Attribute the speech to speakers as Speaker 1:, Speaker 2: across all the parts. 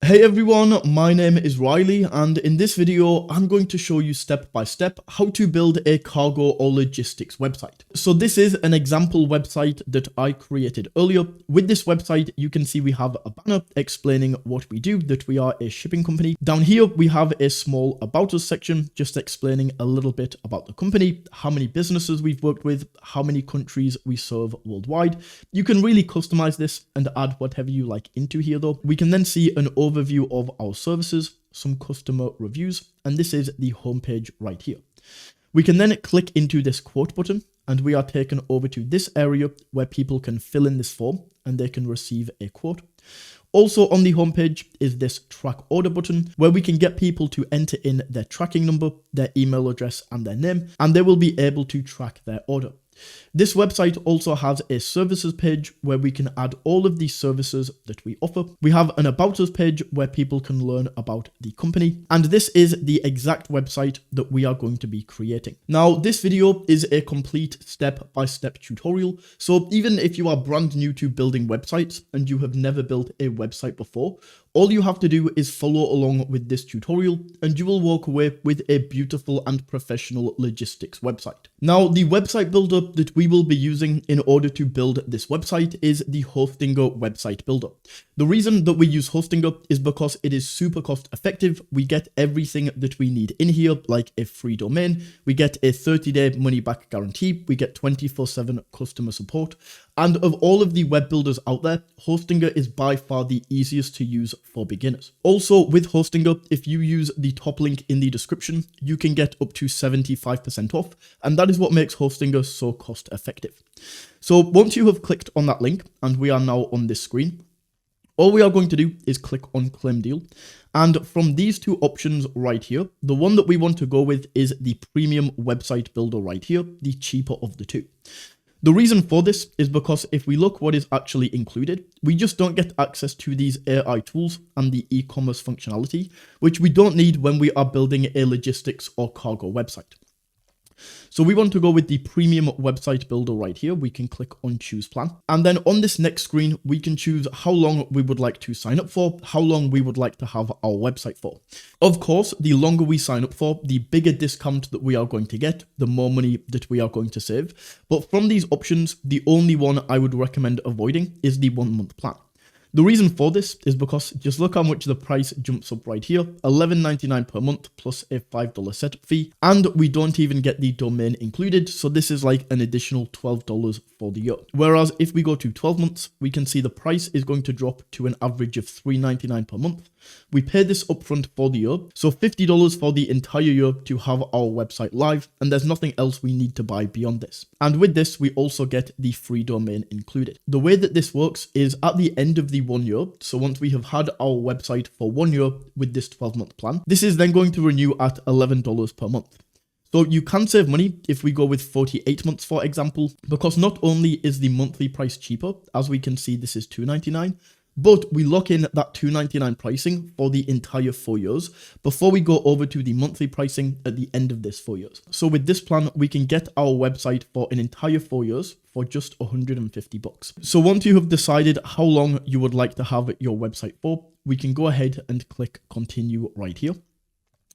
Speaker 1: Hey everyone, my name is Riley, and in this video I'm going to show you step by step how to build a cargo or logistics website. So this is an example website that I created earlier. With this website you can see we have a banner explaining what we do, that we are a shipping company. Down here we have a small about us section just explaining a little bit about the company, how many businesses we've worked with, how many countries we serve worldwide. You can really customize this and add whatever you like into here though. We can then see an overview of our services, some customer reviews, and this is the homepage right here. We can then click into this quote button and we are taken over to this area where people can fill in this form and they can receive a quote. Also on the homepage is this track order button where we can get people to enter in their tracking number, their email address and their name, and they will be able to track their order. This website also has a services page where we can add all of these services that we offer. We have an about us page where people can learn about the company, and this is the exact website that we are going to be creating. Now, this video is a complete step-by-step tutorial, so even if you are brand new to building websites and you have never built a website before, all you have to do is follow along with this tutorial and you will walk away with a beautiful and professional logistics website. Now, the website builder that we will be using in order to build this website is the Hostinger website builder. The reason that we use Hostinger is because it is super cost effective. We get everything that we need in here, like a free domain. We get a 30-day money back guarantee. We get 24/7 customer support. And of all of the web builders out there, Hostinger is by far the easiest to use for beginners. Also, with Hostinger, if you use the top link in the description, you can get up to 75% off, and that is what makes Hostinger so cost effective. So once you have clicked on that link, and we are now on this screen, all we are going to do is click on Claim Deal. And from these two options right here, the one that we want to go with is the premium website builder right here, the cheaper of the two. The reason for this is because if we look what is actually included, we just don't get access to these AI tools and the e-commerce functionality, which we don't need when we are building a logistics or cargo website. So we want to go with the premium website builder right here. We can click on choose plan. And then on this next screen, we can choose how long we would like to sign up for, how long we would like to have our website for. Of course, the longer we sign up for, the bigger discount that we are going to get, the more money that we are going to save. But from these options, the only one I would recommend avoiding is the 1 month plan. The reason for this is because just look how much the price jumps up right here, $11.99 per month plus a $5 setup fee, and we don't even get the domain included, so this is like an additional $12 for the year. Whereas if we go to 12 months, we can see the price is going to drop to an average of $3.99 per month. We pay this upfront for the year, so $50 for the entire year to have our website live, and there's nothing else we need to buy beyond this. And with this, we also get the free domain included. The way that this works is at the end of the 1 year, so once we have had our website for 1 year with this 12-month plan, this is then going to renew at $11 per month. So you can save money if we go with 48 months, for example, because not only is the monthly price cheaper, as we can see this is $2.99, but we lock in that $2.99 pricing for the entire 4 years before we go over to the monthly pricing at the end of this 4 years. So with this plan, we can get our website for an entire 4 years for just $150. So once you have decided how long you would like to have your website for, we can go ahead and click continue right here.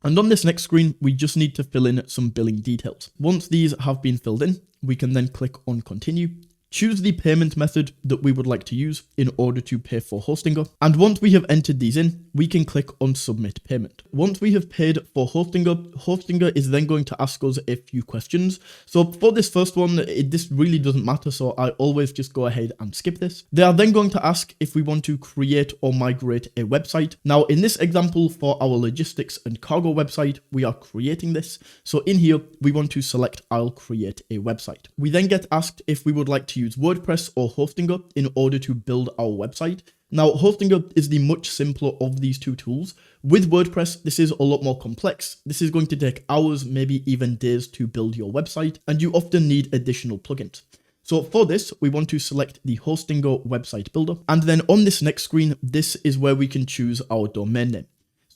Speaker 1: And on this next screen, we just need to fill in some billing details. Once these have been filled in, we can then click on continue. Choose the payment method that we would like to use in order to pay for Hostinger. And once we have entered these in, we can click on submit payment. Once we have paid for Hostinger, Hostinger is then going to ask us a few questions. So for this first one, this really doesn't matter, so I always just go ahead and skip this. They are then going to ask if we want to create or migrate a website. Now in this example for our logistics and cargo website, we are creating this. So in here, we want to select I'll create a website. We then get asked if we would like to use WordPress or Hostinger in order to build our website. Now, Hostinger is the much simpler of these two tools. With WordPress, this is a lot more complex. This is going to take hours, maybe even days to build your website, and you often need additional plugins. So for this, we want to select the Hostinger website builder. And then on this next screen, this is where we can choose our domain name.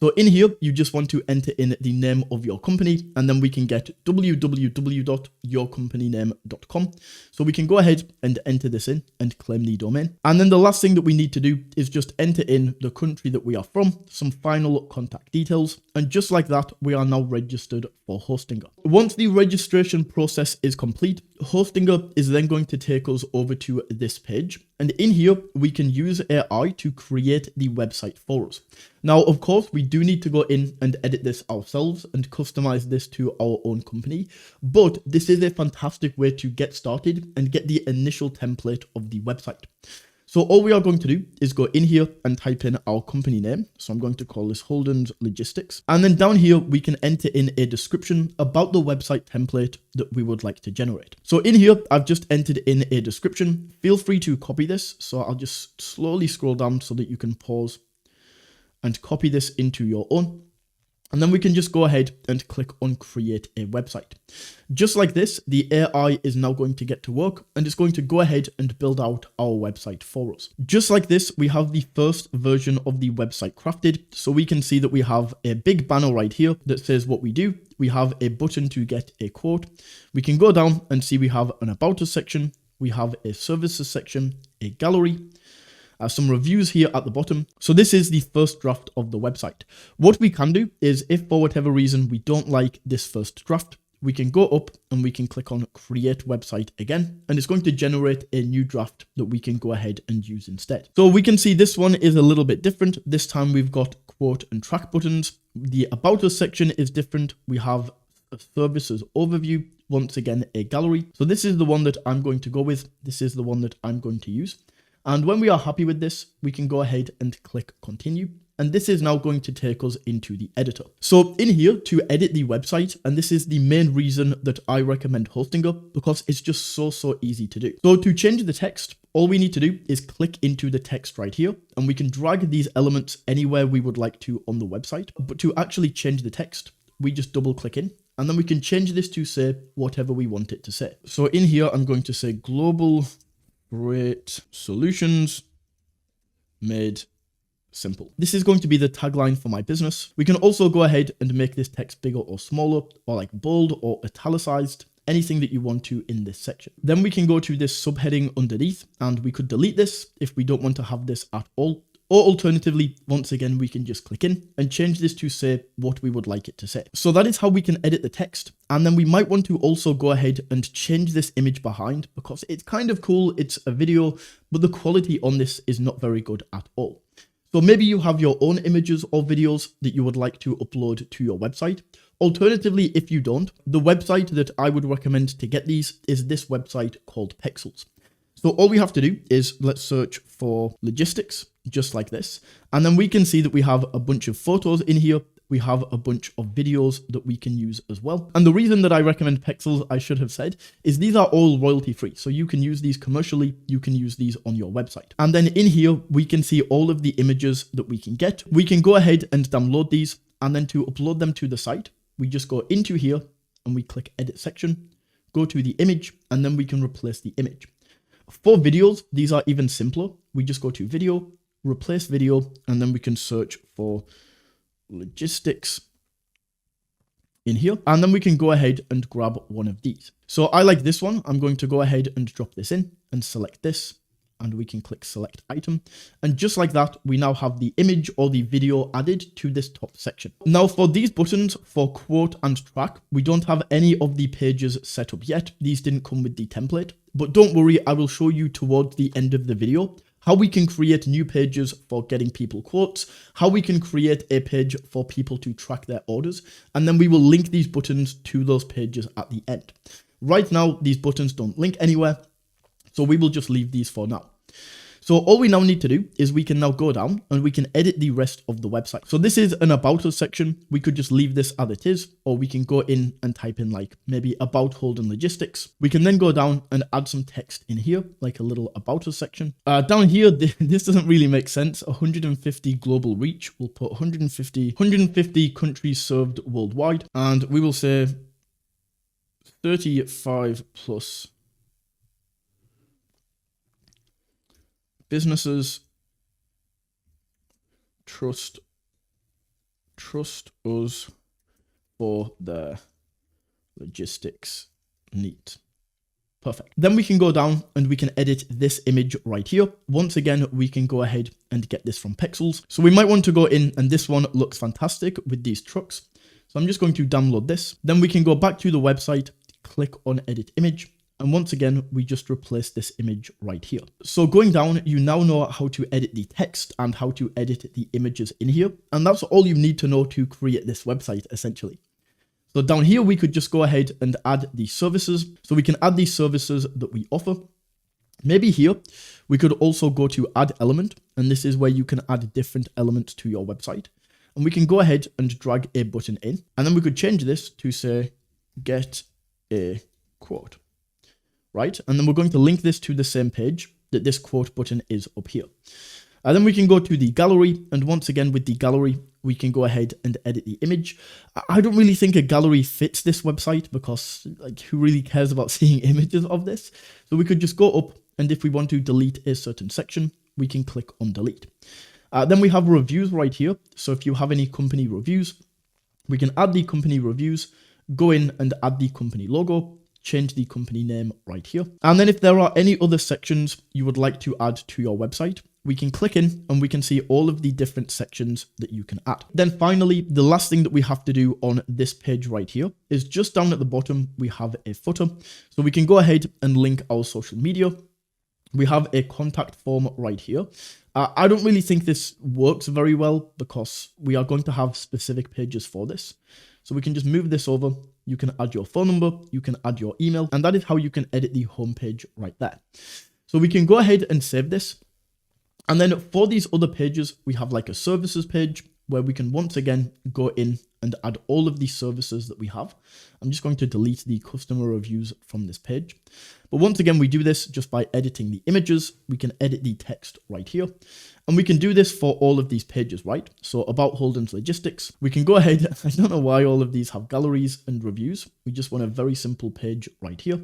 Speaker 1: So in here, you just want to enter in the name of your company, and then we can get www.yourcompanyname.com. So we can go ahead and enter this in and claim the domain. And then the last thing that we need to do is just enter in the country that we are from, some final contact details, and just like that, we are now registered for Hostinger. Once the registration process is complete, Hostinger is then going to take us over to this page. And in here, we can use AI to create the website for us. Now, of course, we do need to go in and edit this ourselves and customize this to our own company. But this is a fantastic way to get started and get the initial template of the website. So all we are going to do is go in here and type in our company name. So I'm going to call this Holden's Logistics. And then down here, we can enter in a description about the website template that we would like to generate. So in here, I've just entered in a description. Feel free to copy this. So I'll just slowly scroll down so that you can pause and copy this into your own. And then we can just go ahead and click on create a website. Just like this, the AI is now going to get to work and it's going to go ahead and build out our website for us. Just like this, we have the first version of the website crafted. So we can see that we have a big banner right here that says what we do. We have a button to get a quote. We can go down and see we have an about us section. We have a services section, a gallery, some reviews here at the bottom. So this is the first draft of the website. What we can do is if for whatever reason we don't like this first draft, we can go up and we can click on create website again, and it's going to generate a new draft that we can go ahead and use instead. So we can see this one is a little bit different. This time we've got quote and track buttons. The about us section is different. We have a services overview, once again a gallery. So this is the one that I'm going to go with. This is the one that I'm going to use. And when we are happy with this, we can go ahead and click continue. And this is now going to take us into the editor. So in here to edit the website, and this is the main reason that I recommend Hostinger, because it's just so easy to do. So to change the text, all we need to do is click into the text right here, and we can drag these elements anywhere we would like to on the website. But to actually change the text, we just double click in, and then we can change this to say whatever we want it to say. So in here, I'm going to say global great solutions made simple. This is going to be the tagline for my business. We can also go ahead and make this text bigger or smaller, or like bold or italicized, anything that you want to in this section. Then we can go to this subheading underneath, and we could delete this if we don't want to have this at all. Or alternatively, once again, we can just click in and change this to say what we would like it to say. So that is how we can edit the text. And then we might want to also go ahead and change this image behind, because it's kind of cool. It's a video, but the quality on this is not very good at all. So maybe you have your own images or videos that you would like to upload to your website. Alternatively, if you don't, the website that I would recommend to get these is this website called Pexels. So all we have to do is let's search for logistics, just like this. And then we can see that we have a bunch of photos in here. We have a bunch of videos that we can use as well. And the reason that I recommend Pexels, I should have said, is these are all royalty free. So you can use these commercially, you can use these on your website. And then in here, we can see all of the images that we can get. We can go ahead and download these, and then to upload them to the site, we just go into here and we click edit section, go to the image, and then we can replace the image. For videos, these are even simpler. We just go to video, replace video, and then we can search for logistics in here. And then we can go ahead and grab one of these. So I like this one. I'm going to go ahead and drop this in and select this. And we can click select item. And just like that, we now have the image or the video added to this top section. Now for these buttons for quote and track, we don't have any of the pages set up yet. These didn't come with the template, but don't worry, I will show you towards the end of the video how we can create new pages for getting people quotes, how we can create a page for people to track their orders, and then we will link these buttons to those pages at the end. Right now, these buttons don't link anywhere, so we will just leave these for now. So all we now need to do is we can now go down and we can edit the rest of the website. So this is an about us section. We could just leave this as it is, or we can go in and type in like maybe about Holden Logistics. We can then go down and add some text in here, like a little about us section. Down here, this doesn't really make sense. 150 global reach. We'll put 150 countries served worldwide. And we will say 35 plus businesses trustworthy trust us for their logistics needs. Perfect. Then we can go down and we can edit this image right here. Once again, we can go ahead and get this from Pexels. So we might want to go in, and this one looks fantastic with these trucks. So I'm just going to download this. Then we can go back to the website, click on edit image. And once again, we just replace this image right here. So going down, you now know how to edit the text and how to edit the images in here. And that's all you need to know to create this website, essentially. So down here, we could just go ahead and add the services. So we can add these services that we offer. Maybe here, we could also go to add element. And this is where you can add different elements to your website. And we can go ahead and drag a button in. And then we could change this to say, get a quote, right? And then we're going to link this to the same page that this quote button is up here. And then we can go to the gallery. And once again, with the gallery, we can go ahead and edit the image. I don't really think a gallery fits this website because like who really cares about seeing images of this? So we could just go up, and if we want to delete a certain section, we can click on delete. Then we have reviews right here. So if you have any company reviews, we can add the company reviews, go in and add the company logo, change the company name right here. And then if there are any other sections you would like to add to your website, we can click in and we can see all of the different sections that you can add. Then finally, the last thing that we have to do on this page right here is just down at the bottom, we have a footer. So we can go ahead and link our social media. We have a contact form right here. I don't really think this works very well because we are going to have specific pages for this. So we can just move this over. You can add your phone number, you can add your email, and that is how you can edit the homepage right there. So we can go ahead and save this. And then for these other pages, we have like a services page where we can once again go in and add all of these services that we have. I'm just going to delete the customer reviews from this page. But once again, we do this just by editing the images. We can edit the text right here. And we can do this for all of these pages, right? So about Holden's Logistics, we can go ahead. I don't know why all of these have galleries and reviews. We just want a very simple page right here.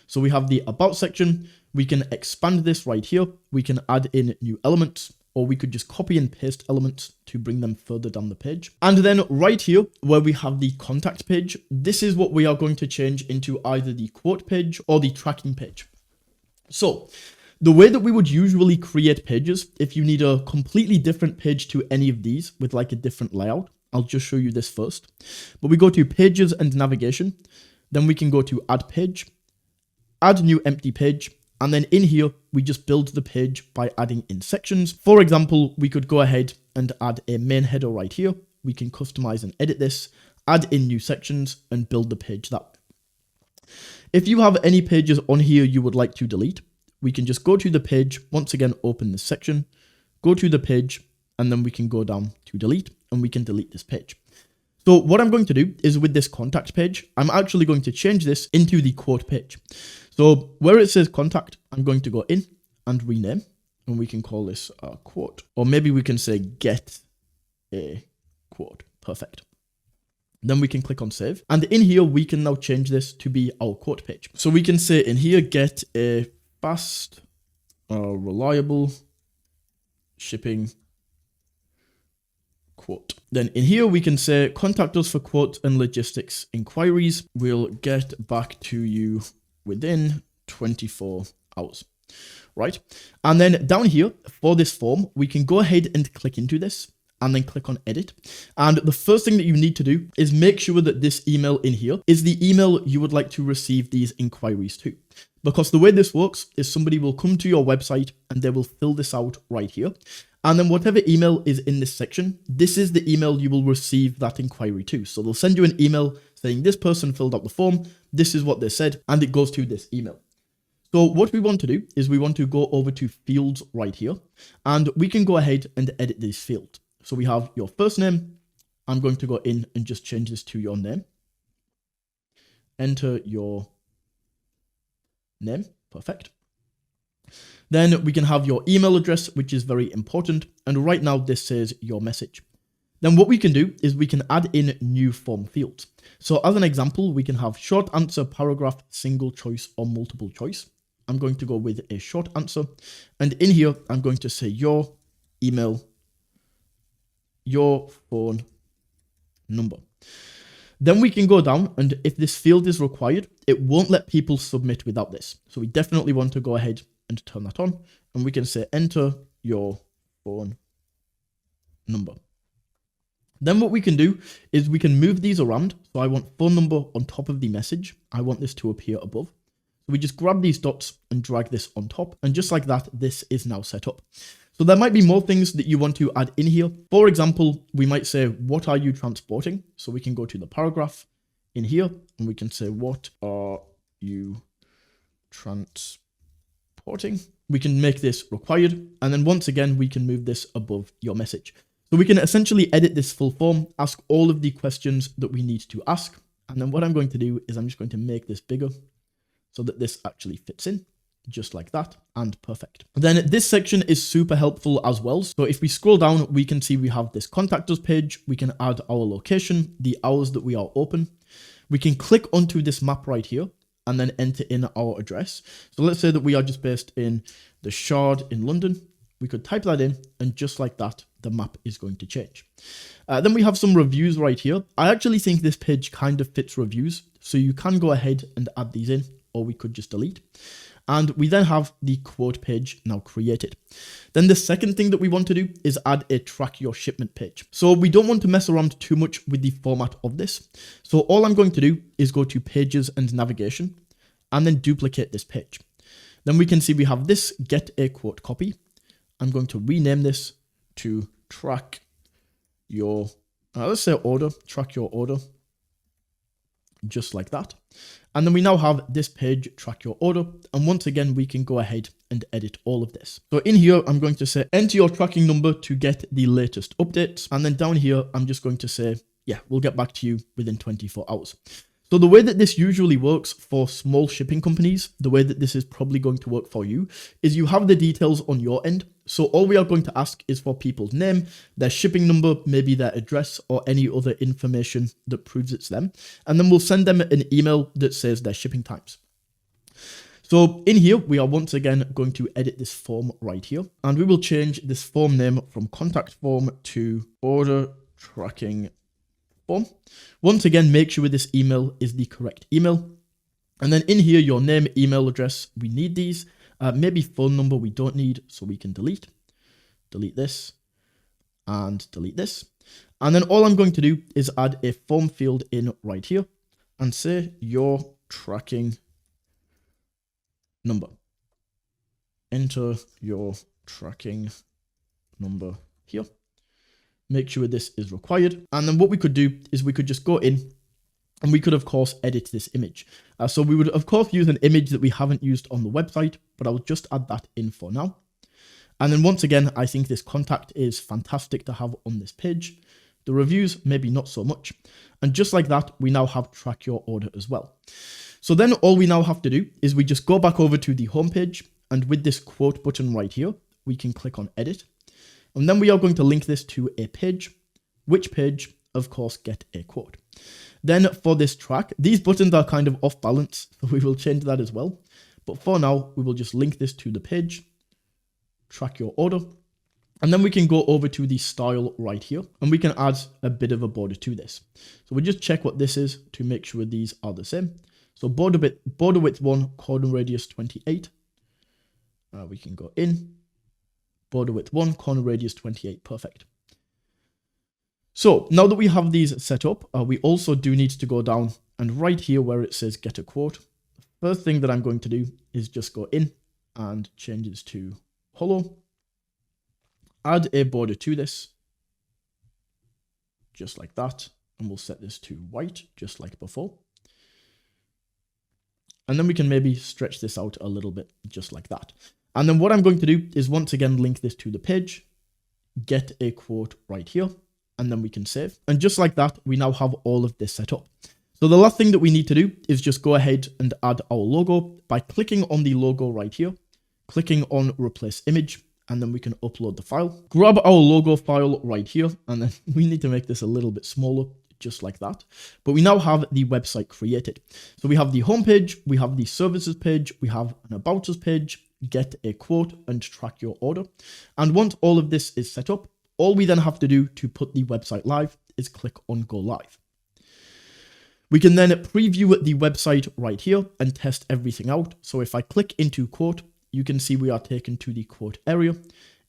Speaker 1: So we have the about section. We can expand this right here. We can add in new elements, or we could just copy and paste elements to bring them further down the page. And then right here, where we have the contact page, this is what we are going to change into either the quote page or the tracking page. So the way that we would usually create pages, if you need a completely different page to any of these with like a different layout, I'll just show you this first. But we go to pages and navigation, then we can go to add page, add new empty page, and then in here, we just build the page by adding in sections. For example, we could go ahead and add a main header right here. We can customize and edit this, add in new sections, and build the page that way. If you have any pages on here you would like to delete, we can just go to the page, once again, open this section, go to the page, and then we can go down to delete, and we can delete this page. So what I'm going to do is with this contact page, I'm actually going to change this into the quote page. So where it says contact, I'm going to go in and rename, and we can call this a quote. Or maybe we can say get a quote. Perfect. Then we can click on save. And in here, we can now change this to be our quote page. So we can say in here, get a fast, reliable shipping quote. Then in here, we can say contact us for quote and logistics inquiries. We'll get back to you within 24 hours, right? And then down here for this form, we can go ahead and click into this and then click on edit. And the first thing that you need to do is make sure that this email in here is the email you would like to receive these inquiries to. Because the way this works is somebody will come to your website and they will fill this out right here. And then whatever email is in this section, this is the email you will receive that inquiry to. So they'll send you an email saying this person filled out the form, this is what they said, and it goes to this email. So what we want to do is we want to go over to fields right here, and we can go ahead and edit this field. So we have your first name. I'm going to go in and just change this to your name. Enter your name. Perfect. Then we can have your email address, which is very important. And right now this says your message. Then what we can do is we can add in new form fields. So as an example, we can have short answer, paragraph, single choice, or multiple choice. I'm going to go with a short answer. And in here, I'm going to say your email, your phone number. Then we can go down, and if this field is required, it won't let people submit without this. So we definitely want to go ahead and turn that on, and we can say enter your phone number. Then what we can do is we can move these around. So I want phone number on top of the message. I want this to appear above. So we just grab these dots and drag this on top. And just like that, this is now set up. So there might be more things that you want to add in here. For example, we might say, what are you transporting? So we can go to the paragraph in here and we can say, what are you transporting? We can make this required. And then once again, we can move this above your message. So we can essentially edit this full form, ask all of the questions that we need to ask. And then what I'm going to do is I'm just going to make this bigger so that this actually fits in just like that, and perfect. Then this section is super helpful as well. So if we scroll down, we can see we have this contact us page. We can add our location, the hours that we are open. We can click onto this map right here and then enter in our address. So let's say that we are just based in the Shard in London. We could type that in, and just like that, the map is going to change. Then we have some reviews right here. I actually think this page kind of fits reviews, so you can go ahead and add these in, or we could just delete. And we then have the quote page now created. Then the second thing that we want to do is add a track your shipment page. So we don't want to mess around too much with the format of this. So all I'm going to do is go to pages and navigation and then duplicate this page. Then we can see we have this get a quote copy. I'm going to rename this to track your, let's say order, track your order, just like that. And then we now have this page, track your order. And once again, we can go ahead and edit all of this. So in here, I'm going to say, enter your tracking number to get the latest updates. And then down here, I'm just going to say, yeah, we'll get back to you within 24 hours. So the way that this usually works for small shipping companies, the way that this is probably going to work for you, is you have the details on your end. So all we are going to ask is for people's name, their shipping number, maybe their address, or any other information that proves it's them. And then we'll send them an email that says their shipping times. So in here, we are once again going to edit this form right here. And we will change this form name from contact form to order tracking form. Once again, make sure this email is the correct email. And then in here, your name, email address, we need these. Maybe phone number we don't need, so we can delete this and delete this. And then all I'm going to do is add a form field in right here and say your tracking number. Enter your tracking number here. Make sure this is required. And then what we could do is we could just go in and we could, of course, edit this image. So we would, of course, use an image that we haven't used on the website, but I'll just add that in for now. And then once again, I think this contact is fantastic to have on this page. The reviews, maybe not so much. And just like that, we now have track your order as well. So then all we now have to do is we just go back over to the home page, and with this quote button right here, we can click on edit. And then we are going to link this to a page, which page, of course, get a quote. Then for this track, these buttons are kind of off balance, so we will change that as well. But for now, we will just link this to the page, track your order, and then we can go over to the style right here, and we can add a bit of a border to this. So we just check what this is to make sure these are the same. So border width 1, corner radius 28. We can go in, border width 1, corner radius 28, perfect. So now that we have these set up, we also do need to go down and right here where it says get a quote. The first thing that I'm going to do is just go in and change this to hollow. Add a border to this, just like that. And we'll set this to white, just like before. And then we can maybe stretch this out a little bit, just like that. And then what I'm going to do is once again link this to the page, get a quote right here. And then we can save. And just like that, we now have all of this set up. So the last thing that we need to do is just go ahead and add our logo by clicking on the logo right here, clicking on replace image, and then we can upload the file. Grab our logo file right here, and then we need to make this a little bit smaller, just like that. But we now have the website created. So we have the home page, we have the services page, we have an about us page, get a quote, and track your order. And once all of this is set up, All we then have to do to put the website live is click on Go Live. We can then preview the website right here and test everything out. So if I click into quote, you can see we are taken to the quote area.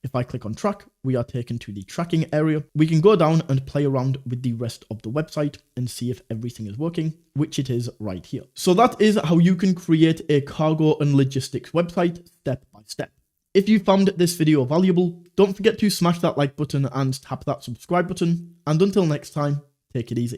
Speaker 1: If I click on track, we are taken to the tracking area. We can go down and play around with the rest of the website and see if everything is working, which it is right here. So that is how you can create a cargo and logistics website step by step. If you found this video valuable, don't forget to smash that like button and tap that subscribe button. And until next time, take it easy.